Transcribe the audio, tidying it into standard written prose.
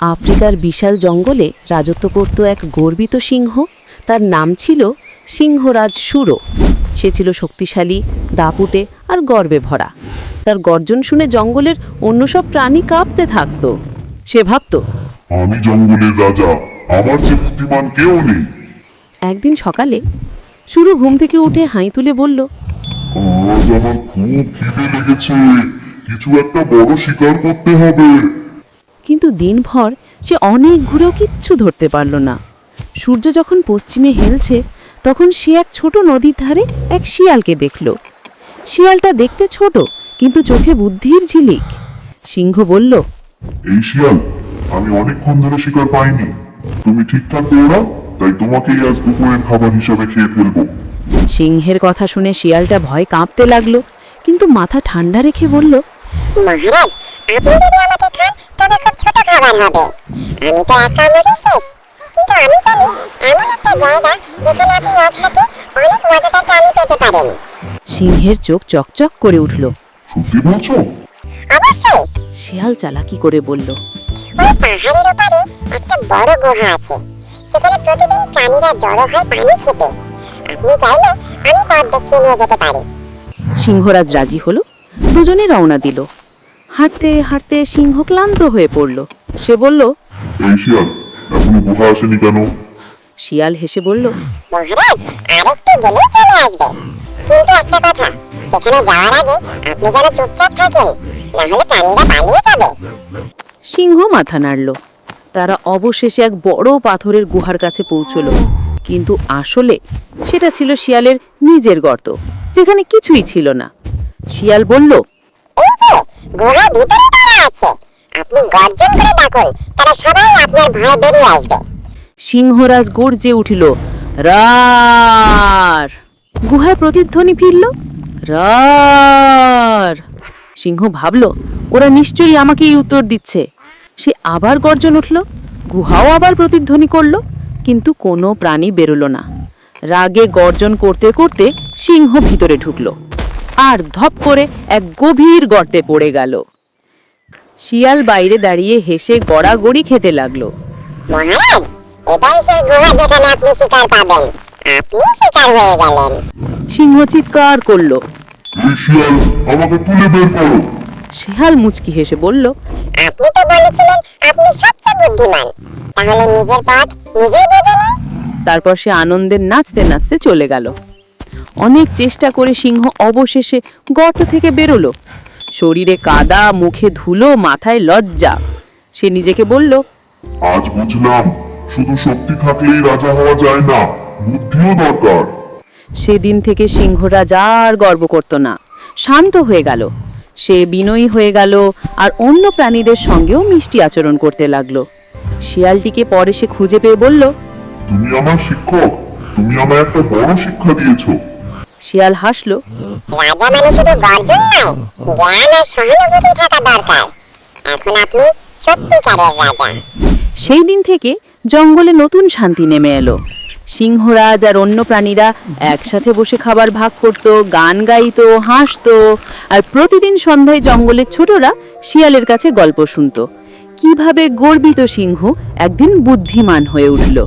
আফ্রিকার বিশাল জঙ্গলে রাজত্ব করত এক গর্বিত সিংহ। তার নাম ছিল সিংহরাজ সুরো। সে ছিল শক্তিশালী, দাপুটে আর গর্বে ভরা। তার গর্জন শুনে জঙ্গলের অন্য সব প্রাণী কাঁপতে থাকত। সে ভাবত, আমি জঙ্গলের রাজা, আমার চেয়ে বুদ্ধিমান কেউ নেই। একদিন সকালে সুরো ঘুম থেকে উঠে হাই তুলে বলল, আজ আমার খুব খিদে লেগেছে, কিছু একটা বড় শিকার করতে হবে। কিন্তু দিনভর সে অনেক ঘুরেও কিচ্ছু ধরতে পারল না। সূর্য যখন পশ্চিমে হেলছে তখন সে এক ছোট নদীর ধারে এক শিয়ালকে দেখল। শিয়ালটা দেখতে ছোট, কিন্তু চোখে বুদ্ধির ঝিলিক। সিংহ বলল, এই শিয়াল, আমি অনেকক্ষণ ধরে শিকার পাইনি। তুমি ঠিকঠাক দৌড়াও, তাই তোমাকেই আজ দুপুরের খাবার হিসাবে খেয়ে ফেলবো। সিংহের কথা শুনে শিয়ালটা ভয় কাঁপতে লাগলো, কিন্তু মাথা ঠান্ডা রেখে বলল, মহারাজ, আপনি যদি আমাকে খান তবে খুব ছোট খাবার হবে। আমি তো একা মরে শেষ। কিন্তু আমি জানি এমন একটা জায়গা যেখানে আপনি একসাথে অনেক মজাদার প্রাণী পেতে পারেন। সিংহের চোখ চকচক করে উঠল। সত্যি বলছো? অবশ্যই। শিয়াল চালাকি করে বলল, ওই পাহাড়ের ওপারে একটা বড় গুহা আছে। সেখানে প্রতিদিন প্রাণীরা জড়ো হয় পানি খেতে। আপনি চাইলে আমি পথ দেখিয়ে নিয়ে যেতে পারি। সিংহরাজ রাজি হলো। দুজনে রওনা দিল। হাঁটতে হাঁটতে সিংহ ক্লান্ত হয়ে পড়ল। সে বলল, এই শিয়াল, এখনো গুহা আসেনি কেন? শিয়াল হেসে বলল, মহারাজ, আরেকটু গেলেই চলে আসবে। কিন্তু একটা কথা, সেখানে যাওয়ার আগে আপনি যেন চুপচাপ থাকেন, না হলে প্রাণীরা পালিয়ে যাবে। সিংহ মাথা নাড়ল। তারা অবশেষে এক বড় পাথরের গুহার কাছে পৌঁছলো। কিন্তু আসলে সেটা ছিল শিয়ালের নিজের গর্ত, যেখানে কিছুই ছিল না। শিয়াল বলল, এই যে গুহার ভিতরে তারা আছে, আপনি গর্জন করে ডাকুন, তারা সবাই আপনার ভয়ে বেরিয়ে আসবে। সিংহরাজ গর্জে উঠিল, রার। গুহায় প্রতিধ্বনি ফিরল, রার। সিংহ ভাবল, ওরা নিশ্চয়ই আমাকেই উত্তর দিচ্ছে। সে আবার গর্জন উঠল, গুহাও আবার প্রতিধ্বনি করল, কিন্তু কোনো প্রাণী বেরোলো না। রাগে গর্জন করতে করতে সিংহ ভিতরে ঢুকলো আর ধপ করে এক গভীর গর্তে পড়ে গেল। শিয়াল বাইরে দাঁড়িয়ে হেসে গড়াগড়ি খেতে লাগলো। মহারাজ, এটাই সেই গুহা যেখানে আপনি শিকার পাবেন। আপনি শিকার হয়ে গেলেন। সিংহ চিৎকার করলো। এই শিয়াল, আমাকে তুলে বের করো। শিয়াল মুচকি হেসে বলল, আপনি তো বলেছিলেন আপনি সবচেয়ে বুদ্ধিমান, তাহলে নিজের পথ নিজেই বুঝে নিন। তারপর সে আনন্দে নাচতে নাচতে চলে গেল। অনেক চেষ্টা করে সিংহ অবশেষে গর্ত থেকে বেরোলো। শরীরে কাদা, মুখে ধুলো, মাথায় লজ্জা। সে নিজেকে বলল, আজ বুঝলাম, শুধু শক্তি থাকলেই রাজা হওয়া যায় না, বুদ্ধিও দরকার। সেদিন থেকে সিংহরাজ আর গর্ব করত না, শান্ত হয়ে গেল। সে বিনয়ী হয়ে গেল আর অন্য প্রাণীদের সঙ্গেও মিষ্টি আচরণ করতে লাগলো। শিয়ালটিকে পরে সে খুঁজে পেয়ে বলল, তুমি আমার শিক্ষক, তুমি আমায় একটা বড় শিক্ষা দিয়েছো। শিয়াল হাসল, রাজা মানে শুধু গর্জন নয়, জ্ঞান আর সহানুভূতি থাকা দরকার। এখন আপনি সত্যিকারের রাজা। সেই দিন থেকে জঙ্গলে নতুন শান্তি নেমে এলো। সিংহরাজ আর অন্য প্রাণীরা একসাথে বসে খাবার ভাগ করত, গান গাইতো, হাসতো, আর প্রতিদিন সন্ধ্যায় জঙ্গলের ছোটরা শিয়ালের কাছে গল্প শুনতো, কিভাবে গর্বিত সিংহ একদিন বুদ্ধিমান হয়ে উঠল।